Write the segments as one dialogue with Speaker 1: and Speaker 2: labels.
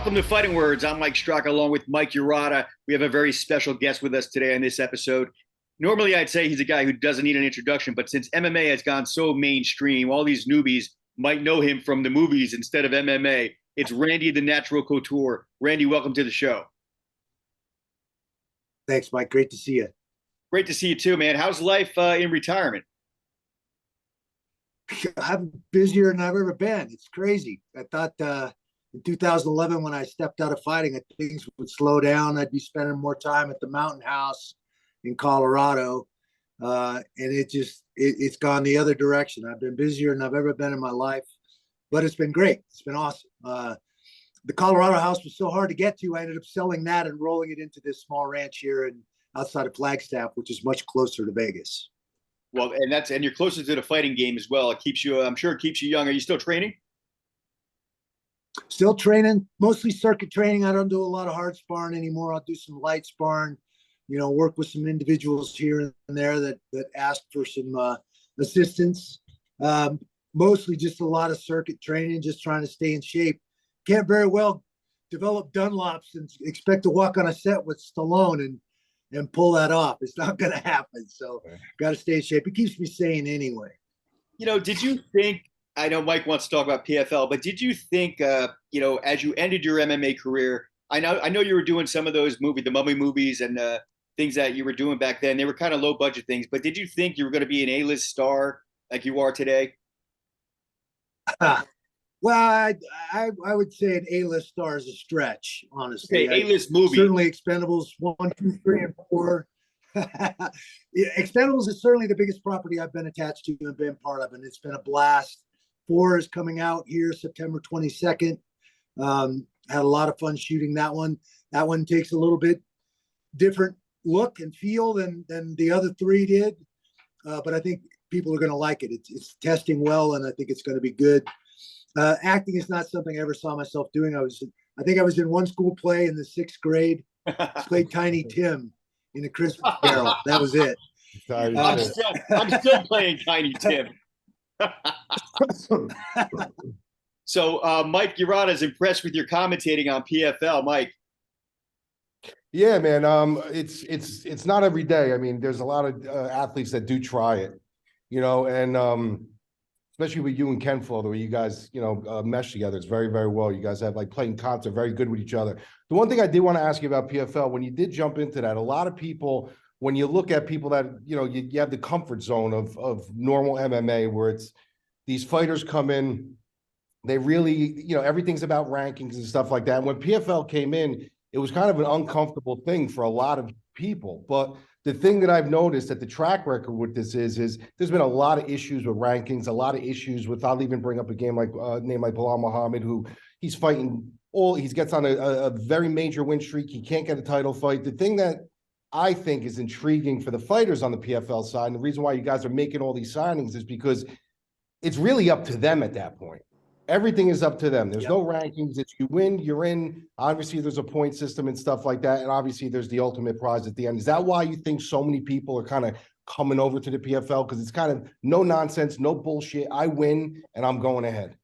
Speaker 1: Welcome to Fighting Words. I'm Mike Straka along with Mike Urata. We have a very special guest with us today on this episode. Normally, I'd say he's a guy who doesn't need an introduction, but since MMA has gone so mainstream, all these newbies might know him from the movies instead of MMA. It's Randy the Natural Couture. Randy, welcome to the show.
Speaker 2: Thanks, Mike. Great to see you.
Speaker 1: Great to see you too, man. How's life in retirement?
Speaker 2: I'm busier than I've ever been. It's crazy. I thought in 2011, when I stepped out of fighting, that things would slow down. I'd be spending more time at the mountain house in Colorado. And it's gone the other direction. I've been busier than I've ever been in my life, but it's been great. It's been awesome. The Colorado house was so hard to get to. I ended up selling that and rolling it into this small ranch here outside of Flagstaff, which is much closer to Vegas.
Speaker 1: Well, and you're closer to the fighting game as well. It keeps you, I'm sure it keeps you young. Are you still training?
Speaker 2: Still training, mostly circuit training. I don't do a lot of hard sparring anymore. I'll do some light sparring, work with some individuals here and there that ask for some assistance. Mostly just a lot of circuit training, just trying to stay in shape. Can't very well develop Dunlops and expect to walk on a set with Stallone and pull that off. It's not going to happen. So got to stay in shape. It keeps me sane anyway.
Speaker 1: Did you think, I know Mike wants to talk about PFL, but did you think, as you ended your MMA career, I know you were doing some of those movies, the Mummy movies and things that you were doing back then. They were kind of low budget things, but did you think you were going to be an A-list star like you are today?
Speaker 2: Well, I would say an A-list star is a stretch, honestly.
Speaker 1: Okay, A-list movie.
Speaker 2: Certainly Expendables 1, 2, 3, and 4. Expendables is certainly the biggest property I've been attached to and been part of, and it's been a blast. 4 is coming out here September 22nd. Had a lot of fun shooting that one. That one takes a little bit different look and feel than the other 3 did, but I think people are going to like it. It's testing well, and I think it's going to be good. Acting is not something I ever saw myself doing. I think I was in one school play in the 6th grade. I played Tiny Tim in a Christmas Carol. That was it.
Speaker 1: I'm still playing Tiny Tim. So Mike Urata is impressed with your commentating on PFL. Mike.
Speaker 3: Yeah, man. It's not every day. I mean, there's a lot of athletes that do try it, and especially with you and Ken Flo, the way you guys, mesh together. It's very, very well. You guys have playing content very good with each other. The one thing I did want to ask you about PFL, when you did jump into that, a lot of people, when you look at people that, you have the comfort zone of normal MMA where it's these fighters come in, they really, everything's about rankings and stuff like that. And when PFL came in, it was kind of an uncomfortable thing for a lot of people. But the thing that I've noticed that the track record with this is there's been a lot of issues with rankings, a lot of issues with, I'll even bring up a name like Bilal Muhammad, who he's fighting he gets on a very major win streak. He can't get a title fight. The thing that I think is intriguing for the fighters on the PFL side, and the reason why you guys are making all these signings is because it's really up to them at that point. Everything is up to them. There's no rankings. It's you win, you're in. Obviously, there's a point system and stuff like that. And obviously, there's the ultimate prize at the end. Is that why you think so many people are kind of coming over to the PFL? Because it's kind of no nonsense, no bullshit. I win, and I'm going ahead.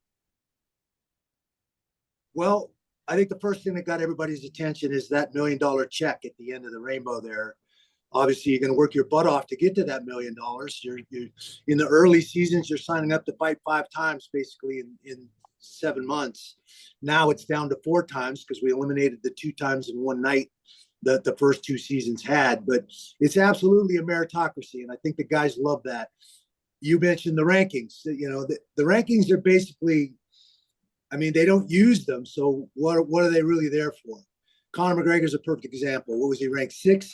Speaker 2: Well, I think the first thing that got everybody's attention is that $1 million check at the end of the rainbow there. Obviously, you're going to work your butt off to get to that $1 million. You're in the early seasons, you're signing up to fight 5 times, basically in 7 months. Now it's down to 4 times because we eliminated the 2 times in one night that the first 2 seasons had. But it's absolutely a meritocracy, and I think the guys love that. You mentioned the rankings. The rankings are basically, they don't use them. So what are they really there for? Conor McGregor's a perfect example. What was he ranked? 6th?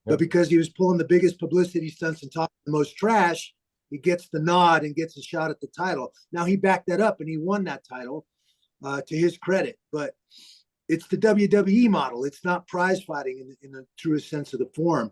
Speaker 2: But because he was pulling the biggest publicity stunts and talking the most trash, he gets the nod and gets a shot at the title. Now he backed that up and he won that title to his credit. But it's the WWE model. It's not prize fighting in the truest sense of the form.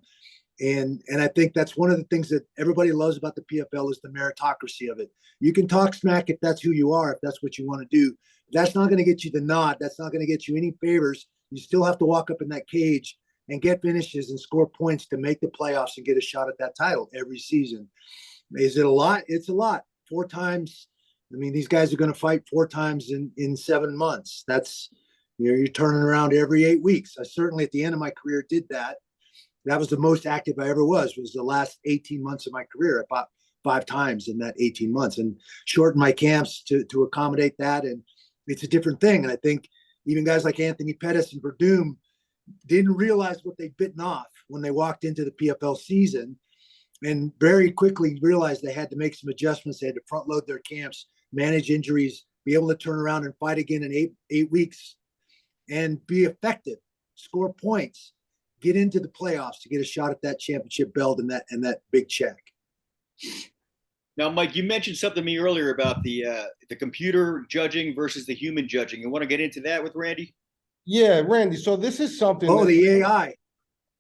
Speaker 2: And I think that's one of the things that everybody loves about the PFL is the meritocracy of it. You can talk smack if that's who you are, if that's what you want to do. That's not going to get you the nod. That's not going to get you any favors. You still have to walk up in that cage and get finishes and score points to make the playoffs and get a shot at that title every season. Is it a lot? It's a lot. 4 times. These guys are going to fight 4 times in 7 months. That's You're turning around every 8 weeks. I certainly at the end of my career did that. That was the most active I ever was the last 18 months of my career. I fought 5 times in that 18 months and shortened my camps to accommodate that. And it's a different thing. And I think even guys like Anthony Pettis and Verdum didn't realize what they'd bitten off when they walked into the PFL season, and very quickly realized they had to make some adjustments. They had to front load their camps, manage injuries, be able to turn around and fight again in eight weeks and be effective, score points, get into the playoffs to get a shot at that championship belt and that big check.
Speaker 1: Now, Mike, you mentioned something to me earlier about the computer judging versus the human judging. You want to get into that with Randy?
Speaker 3: Yeah, Randy. So this is something.
Speaker 2: Oh, the AI.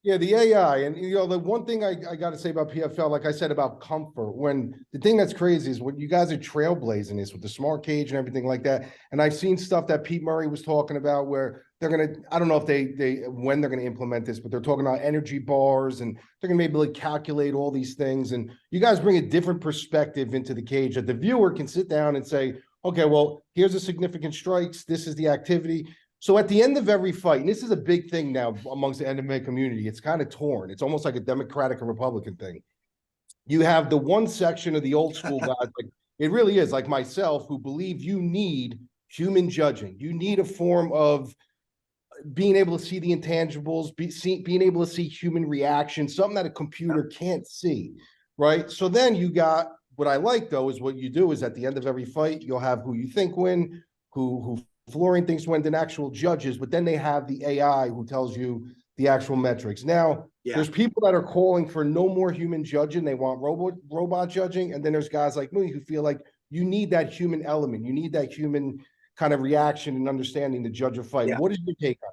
Speaker 3: Yeah, the AI. And, the one thing I got to say about PFL, like I said, about comfort, when the thing that's crazy is when you guys are trailblazing this with the smart cage and everything like that. And I've seen stuff that Pete Murray was talking about where they're going to, I don't know if when they're going to implement this, but they're talking about energy bars and they're going to maybe calculate all these things. And you guys bring a different perspective into the cage that the viewer can sit down and say, okay, well, here's the significant strikes. This is the activity. So at the end of every fight, and this is a big thing now amongst the MMA community, it's kind of torn. It's almost like a Democratic and Republican thing. You have the one section of the old school guys, like it really is, like myself, who believe you need human judging. You need a form of being able to see the intangibles, being able to see human reaction, something that a computer can't see, right? So then you got, what I like though, is what you do is at the end of every fight, you'll have who you think win, who Florian thinks went than actual judges, but then they have the AI who tells you the actual metrics. Now, there's people that are calling for no more human judging. They want robot judging. And then there's guys like me who feel like you need that human element. You need that human kind of reaction and understanding to judge a fight.
Speaker 2: Yeah.
Speaker 3: What is your take on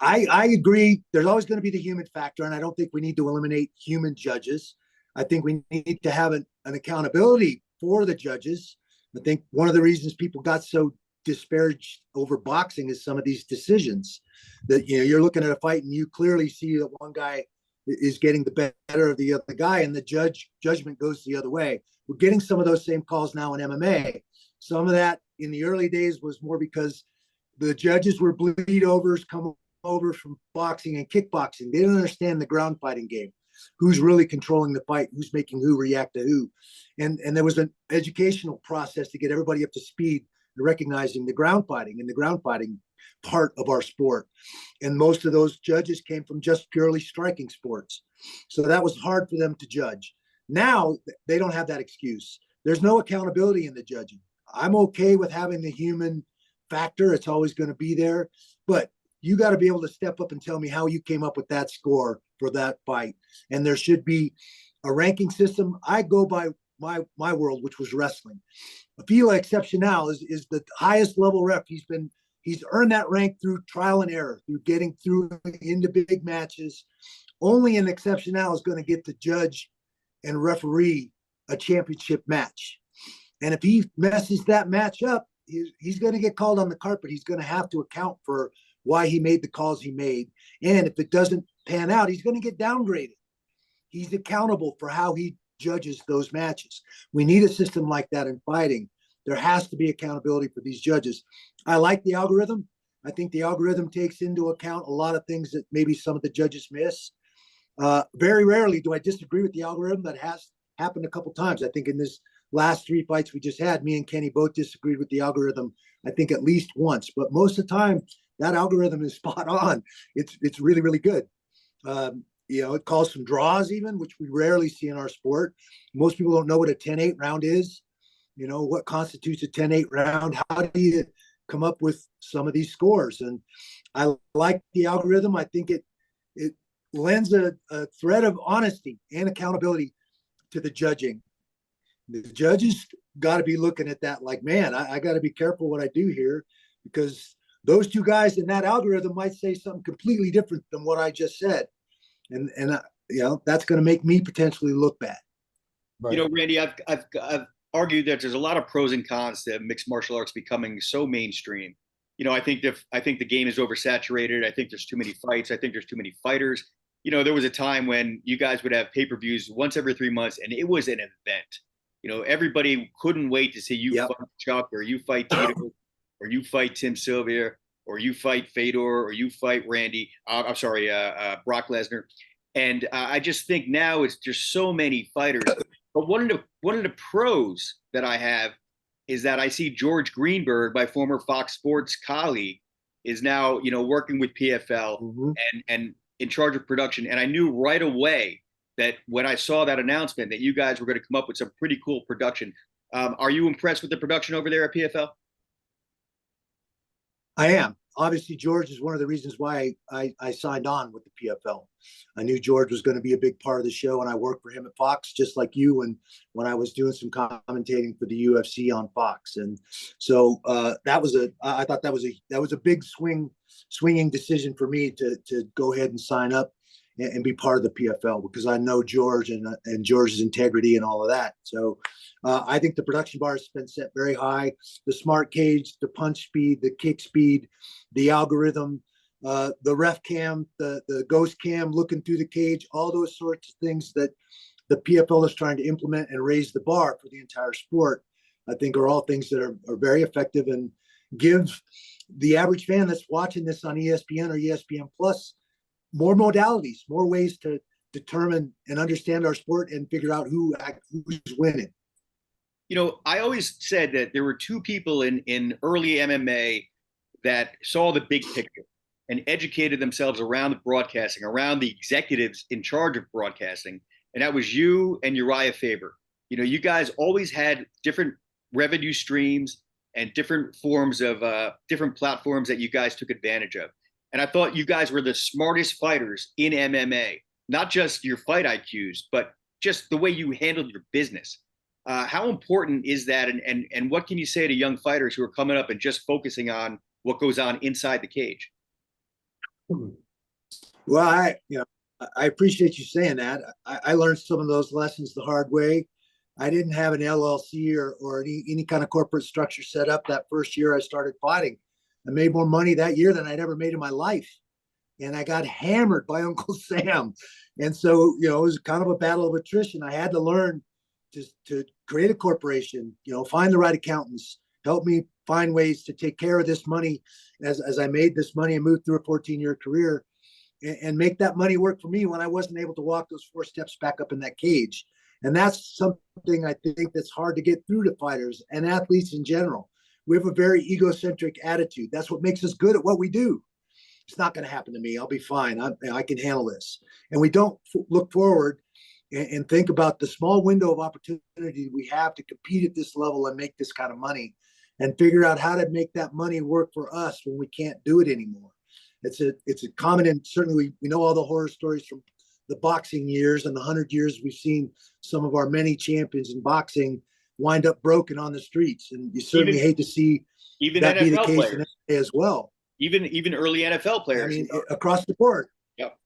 Speaker 2: I
Speaker 3: that?
Speaker 2: agree. There's always going to be the human factor, and I don't think we need to eliminate human judges. I think we need to have an accountability for the judges. I think one of the reasons people got so disparaged over boxing is some of these decisions that, you're looking at a fight and you clearly see that one guy is getting the better of the other guy and the judgment goes the other way. We're getting some of those same calls now in MMA. Some of that in the early days was more because the judges were bleed overs, come over from boxing and kickboxing. They didn't understand the ground fighting game. Who's really controlling the fight, who's making who react to who. And there was an educational process to get everybody up to speed and recognizing the ground fighting part of our sport. And most of those judges came from just purely striking sports. So that was hard for them to judge. Now they don't have that excuse. There's no accountability in the judging. I'm okay with having the human factor. It's always going to be there, but you got to be able to step up and tell me how you came up with that score for that fight. And there should be a ranking system. I go by my world, which was wrestling. Fila Excepcional is the highest level ref. He's earned that rank through trial and error, through getting through into big matches. Only an Excepcional is going to get to judge and referee a championship match. And if he messes that match up, he's going to get called on the carpet. He's going to have to account for why he made the calls he made. And if it doesn't pan out, he's going to get downgraded. He's accountable for how he judges those matches. We need a system like that in fighting. There has to be accountability for these judges. I like the algorithm. I think the algorithm takes into account a lot of things that maybe some of the judges miss. Very rarely do I disagree with the algorithm. That has happened a couple times. I think in this last 3 fights we just had, me and Kenny both disagreed with the algorithm, I think at least once. But most of the time, that algorithm is spot on. It's really, really good. It calls some draws even, which we rarely see in our sport. Most people don't know what a 10-8 round is. What constitutes a 10-8 round? How do you come up with some of these scores? And I like the algorithm. I think it lends a thread of honesty and accountability to the judging. The judges got to be looking at that like, man, I got to be careful what I do here, because those two guys in that algorithm might say something completely different than what I just said. And that's going to make me potentially look bad.
Speaker 1: Right. Randy, I've argued that there's a lot of pros and cons to mixed martial arts becoming so mainstream. I think the game is oversaturated. I think there's too many fights. I think there's too many fighters. There was a time when you guys would have pay-per-views once every 3 months, and it was an event. Everybody couldn't wait to see you fight Chuck or you fight Tito. or you fight Tim Sylvia, or you fight Fedor, or you fight Randy. I'm sorry, Brock Lesnar. And I just think now it's just so many fighters. But one of the pros that I have is that I see George Greenberg, my former Fox Sports colleague, is now working with PFL
Speaker 2: Mhm.
Speaker 1: and in charge of production. And I knew right away that when I saw that announcement that you guys were going to come up with some pretty cool production. Are you impressed with the production over there at PFL?
Speaker 2: I am. Obviously, George is one of the reasons why I signed on with the PFL. I knew George was going to be a big part of the show, and I worked for him at Fox, just like you. And when I was doing some commentating for the UFC on Fox, and so I thought that was a big swinging decision for me to go ahead and sign up and be part of the PFL, because I know George and George's integrity and all of that. So I think the production bar has been set very high. The smart cage, the punch speed, the kick speed, the algorithm, the ref cam, the ghost cam looking through the cage, all those sorts of things that the PFL is trying to implement and raise the bar for the entire sport, I think are all things that are very effective and give the average fan that's watching this on ESPN or ESPN Plus more modalities, more ways to determine and understand our sport and figure out who's winning.
Speaker 1: I always said that there were two people in early MMA that saw the big picture and educated themselves around the broadcasting, around the executives in charge of broadcasting. And that was you and Uriah Faber. You guys always had different revenue streams and different forms of different platforms that you guys took advantage of. And I thought you guys were the smartest fighters in MMA, not just your fight IQs, but just the way you handled your business. How important is that? And what can you say to young fighters who are coming up and just focusing on what goes on inside the cage?
Speaker 2: Well, I appreciate you saying that. I learned some of those lessons the hard way. I didn't have an LLC or any kind of corporate structure set up that first year I started fighting. I made more money that year than I'd ever made in my life. And I got hammered by Uncle Sam. And so, it was kind of a battle of attrition. I had to learn to create a corporation, find the right accountants, help me find ways to take care of this money as I made this money and moved through a 14-year career and make that money work for me when I wasn't able to walk those 4 steps back up in that cage. And that's something I think that's hard to get through to fighters and athletes in general. We have a very egocentric attitude. That's what makes us good at what we do. It's not going to happen to me. I'll be fine. I can handle this. And we don't look forward and think about the small window of opportunity we have to compete at this level and make this kind of money and figure out how to make that money work for us when we can't do it anymore. It's a common, and certainly we know all the horror stories from the boxing years and the 100 years we've seen some of our many champions in boxing wind up broken on the streets. And you certainly hate to see
Speaker 1: even
Speaker 2: that
Speaker 1: NFL
Speaker 2: be the case
Speaker 1: players.
Speaker 2: in MMA as well.
Speaker 1: Even early NFL players.
Speaker 2: I mean, across the board.
Speaker 1: Yep.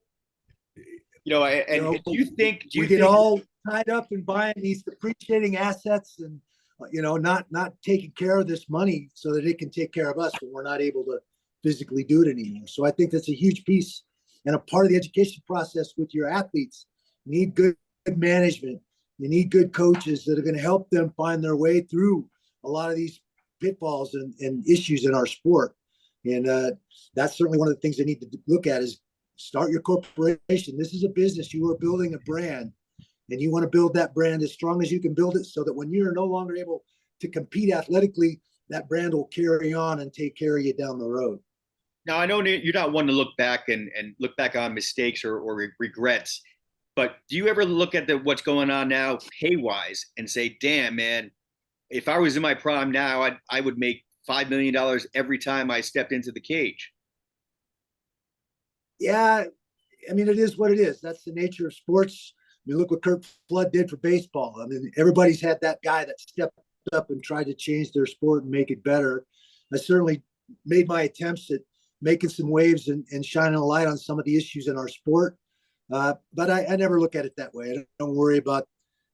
Speaker 1: Do you think
Speaker 2: we get all tied up in buying these depreciating assets and not taking care of this money so that it can take care of us when we're not able to physically do it anymore? So I think that's a huge piece and a part of the education process with your athletes. You need good management. You need good coaches that are going to help them find their way through a lot of these pitfalls and issues in our sport. And that's certainly one of the things they need to look at is start your corporation. This is a business. You are building a brand, and you want to build that brand as strong as you can build it so that when you're no longer able to compete athletically, that brand will carry on and take care of you down the road.
Speaker 1: Now, I know you're not one to look back and look back on mistakes or regrets, but do you ever look at what's going on now pay-wise and say, damn, man, if I was in my prime now, I would make $5 million every time I stepped into the cage?
Speaker 2: Yeah, I mean, it is what it is. That's the nature of sports. I mean, look what Kurt Flood did for baseball. I mean, everybody's had that guy that stepped up and tried to change their sport and make it better. I certainly made my attempts at making some waves and shining a light on some of the issues in our sport. But I never look at it that way. I don't worry about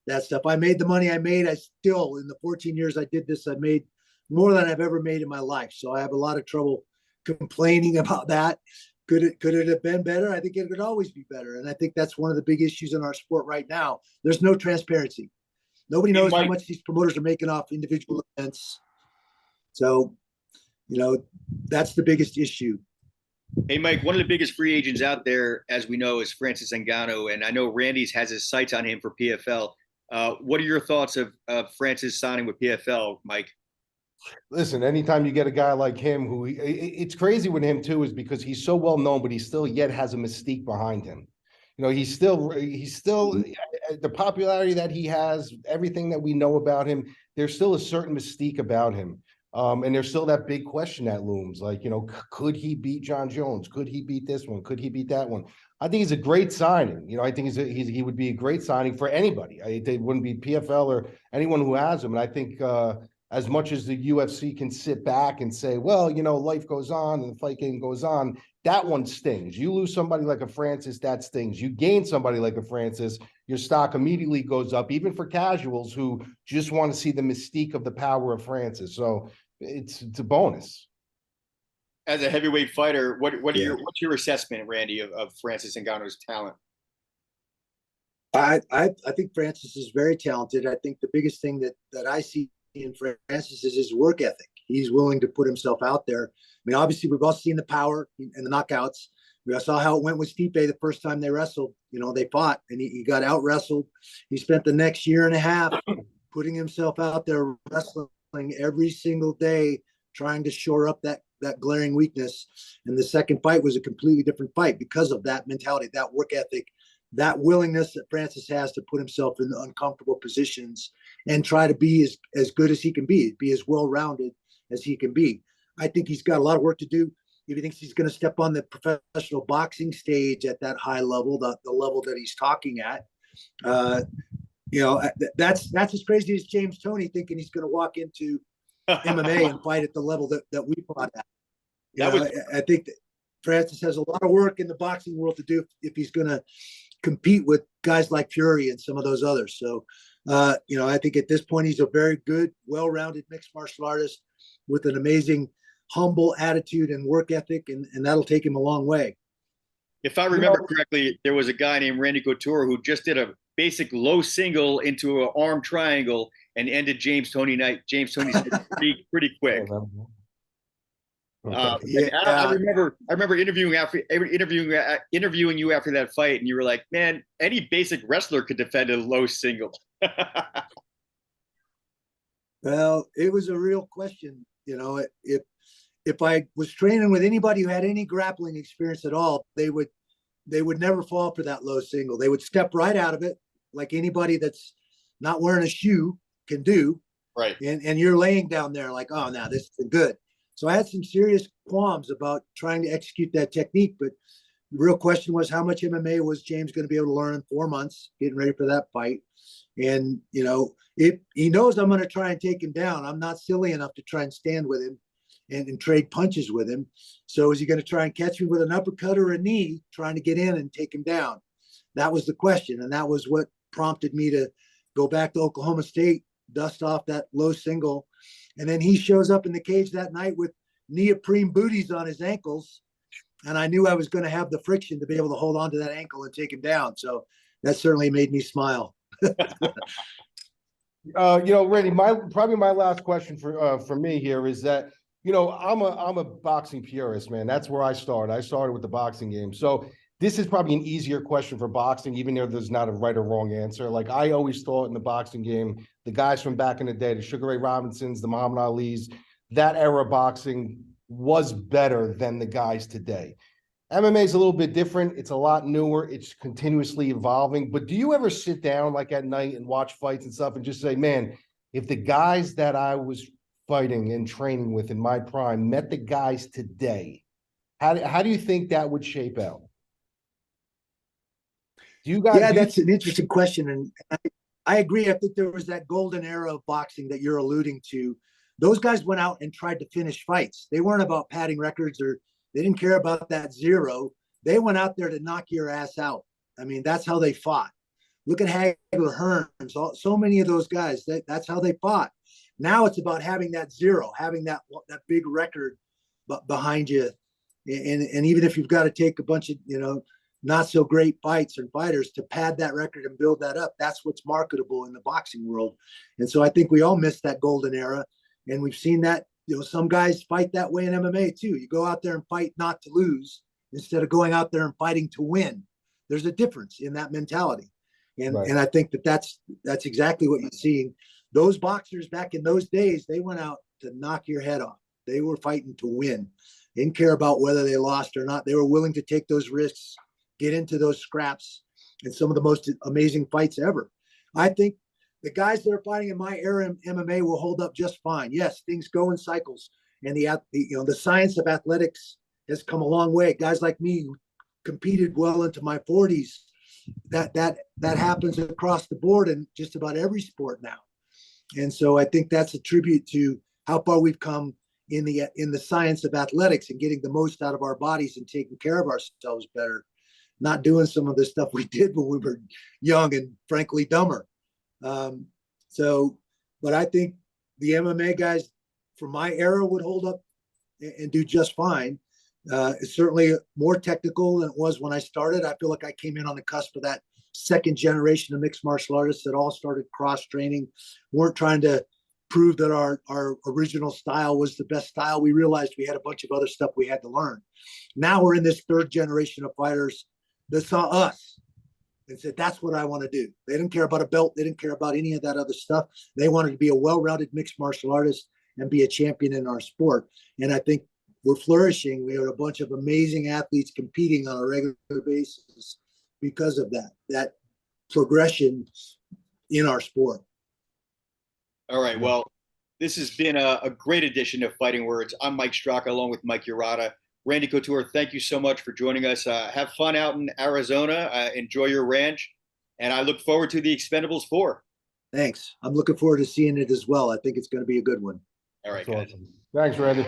Speaker 2: that stuff. I made the money I made. I still, in the 14 years I did this, I made more than I've ever made in my life. So I have a lot of trouble complaining about that. Could it have been better? I think it could always be better. And I think that's one of the big issues in our sport right now. There's no transparency. Nobody knows how much these promoters are making off individual events. So You know, that's the biggest issue.
Speaker 1: Hey, Mike, one of the biggest free agents out there, as we know, is Francis Ngannou, and I know Randy's has his sights on him for PFL. What are your thoughts of Francis signing with PFL, Mike?
Speaker 3: Listen, anytime you get a guy like him, it's crazy with him too, is because he's so well known, but he still yet has a mystique behind him. You know, he's still the popularity that he has, everything that we know about him. There's still a certain mystique about him, and there's still that big question that looms. Like, you know, could he beat John Jones? Could he beat this one? Could he beat that one? I think he's a great signing. You know, I think he would be a great signing for anybody. It wouldn't be PFL or anyone who has him. And I think. As much as the UFC can sit back and say, well, you know, life goes on and the fight game goes on, that one stings. You lose somebody like a Francis, that stings. You gain somebody like a Francis, your stock immediately goes up, even for casuals who just want to see the mystique of the power of Francis. So it's a bonus.
Speaker 1: As a heavyweight fighter,
Speaker 2: Yeah.
Speaker 1: what's your assessment, Randy, of Francis Ngannou's talent?
Speaker 2: I think Francis is very talented. I think the biggest thing that I see in Francis is his work ethic. He's willing to put himself out there. I mean, obviously, we've all seen the power and the knockouts. We all saw how it went with Stipe the first time they wrestled. You know, they fought and he got out wrestled. He spent the next year and a half putting himself out there wrestling every single day, trying to shore up that glaring weakness. And the second fight was a completely different fight because of that mentality, that work ethic, that willingness that Francis has to put himself in uncomfortable positions and try to be as good as he can be as well-rounded as he can be. I think he's got a lot of work to do. If he thinks he's going to step on the professional boxing stage at that high level, the level that he's talking at, you know, that's as crazy as James Toney thinking he's going to walk into MMA and fight at the level that we fought at. I think that Francis has a lot of work in the boxing world to do if he's going to compete with guys like Fury and some of those others. So, you know, I think at this point, he's a very good, well-rounded mixed martial artist with an amazing, humble attitude and work ethic, and that'll take him a long way.
Speaker 1: If I remember correctly, there was a guy named Randy Couture who just did a basic low single into an arm triangle and ended James Toney pretty quick. I remember interviewing you after that fight, and you were like, "Man, any basic wrestler could defend a low single."
Speaker 2: Well, it was a real question. You know, if I was training with anybody who had any grappling experience at all, they would never fall for that low single. They would step right out of it, like anybody that's not wearing a shoe can do.
Speaker 1: Right.
Speaker 2: And you're laying down there like, oh, now this is good. So I had some serious qualms about trying to execute that technique. But the real question was, how much MMA was James going to be able to learn in 4 months, getting ready for that fight? And, you know, if he knows I'm going to try and take him down, I'm not silly enough to try and stand with him and trade punches with him. So is he going to try and catch me with an uppercut or a knee, trying to get in and take him down? That was the question. And that was what prompted me to go back to Oklahoma State, dust off that low single. And then he shows up in the cage that night with neoprene booties on his ankles. And I knew I was going to have the friction to be able to hold on to that ankle and take him down. So that certainly made me smile.
Speaker 3: You know, Randy, probably my last question for me here is that, you know, I'm a boxing purist, man. That's where I started. I started with the boxing game. So this is probably an easier question for boxing, even though there's not a right or wrong answer. Like, I always thought in the boxing game, the guys from back in the day, the Sugar Ray Robinsons, the Muhammad Alis, that era of boxing was better than the guys today. MMA is a little bit different. It's a lot newer. It's continuously evolving. But do you ever sit down like at night and watch fights and stuff and just say, man, if the guys that I was fighting and training with in my prime met the guys today, how do you think that would shape out? Do you guys?
Speaker 2: Yeah, that's an interesting question. And I agree. I think there was that golden era of boxing that you're alluding to. Those guys went out and tried to finish fights. They weren't about padding records, or they didn't care about that zero. They went out there to knock your ass out. I mean, that's how they fought. Look at Hagler, Hearns, so many of those guys. That's how they fought. Now it's about having that zero, having that big record behind you. And even if you've got to take a bunch of, you know, not so great fights and fighters to pad that record and build that up, that's what's marketable in the boxing world. And so I think we all missed that golden era. And we've seen that some guys fight that way in MMA too. You go out there and fight not to lose instead of going out there and fighting to win. There's a difference in that mentality. And I think that's exactly what you're seeing. Those boxers back in those days, they went out to knock your head off. They were fighting to win. They didn't care about whether they lost or not. They were willing to take those risks, get into those scraps, and some of the most amazing fights ever. I think the guys that are fighting in my era in MMA will hold up just fine. Yes, things go in cycles, and the science of athletics has come a long way. Guys like me who competed well into my 40s, that happens across the board in just about every sport now. And so I think that's a tribute to how far we've come in the science of athletics and getting the most out of our bodies and taking care of ourselves better, not doing some of the stuff we did when we were young and frankly dumber. But I think the MMA guys from my era would hold up and do just fine. It's certainly more technical than it was when I started. I feel like I came in on the cusp of that second generation of mixed martial artists that all started cross training, weren't trying to prove that our original style was the best style. We realized we had a bunch of other stuff we had to learn. Now we're in this third generation of fighters that saw us and said, that's what I want to do. They didn't care about a belt. They didn't care about any of that other stuff. They wanted to be a well-rounded mixed martial artist and be a champion in our sport. And I think we're flourishing. We have a bunch of amazing athletes competing on a regular basis because of that progression in our sport.
Speaker 1: All right. Well, this has been a great edition of Fighting Words. I'm Mike Straka, along with Mike Urata. Randy Couture, thank you so much for joining us. Have fun out in Arizona. Enjoy your ranch. And I look forward to the Expendables 4.
Speaker 2: Thanks. I'm looking forward to seeing it as well. I think it's going to be a good one.
Speaker 1: All right,
Speaker 3: That's
Speaker 1: guys.
Speaker 3: awesome. Thanks, Randy.